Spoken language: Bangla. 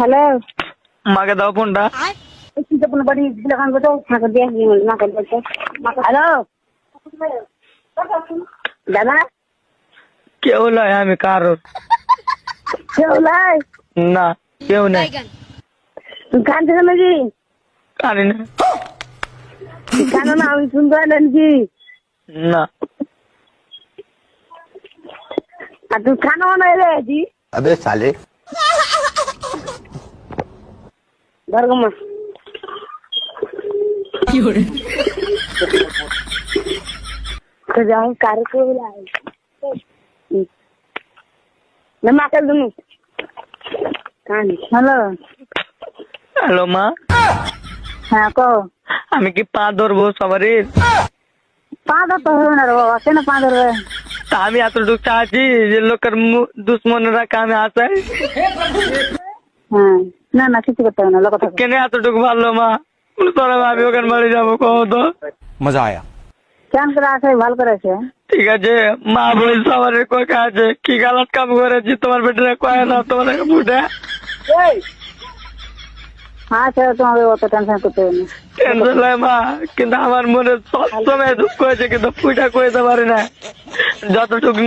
হ্যালো, মাকে দাও ফোনটা। হ্যালো দাদা, কেউ নয়, আমি কারোর কেউ নাই? না, কেউ নেই। তুমি কানছো নাকি? কানি না। কানো না, আমি শুনতে পাইলেন কি? না। আর তুমি কানো না রে জি? अबे साले ধর্মা যাও কারে কেউ নাই না মাকে তুমি কানি। হ্যালো হ্যালো মা, হ্যাঁ কো। আমি কি পা ধরবো সবারই? পা ধরতে হবে না রে বাবা, কেন পা ধরবে? তা আমি এতটুকু চাচ্ছি যে লোকের দুশ্মনরা কামে আসায়। হ্যাঁ, না না কিছু করতে হবে না, লোক থাকবে। কেন এতটুকু ভালো মা? তোরা আমি ওখানে বাড়ি যাবো কহ তো। मजा आया। কেন করে আসে, ভালো করে আছে। ঠিক আছে মা, বই সবার কথা আছে, কি গালাত কাম করেছি তোমার বেটারা কয় না তোমার বুঝে। আচ্ছা, তোমাকে অত টেনশন করতে হবে না। টেনশন নয় মা, কিন্তু আমার মনে সবসময় দুঃখ হয়েছে, কিন্তু পুজা করতে পারি না যতটুকু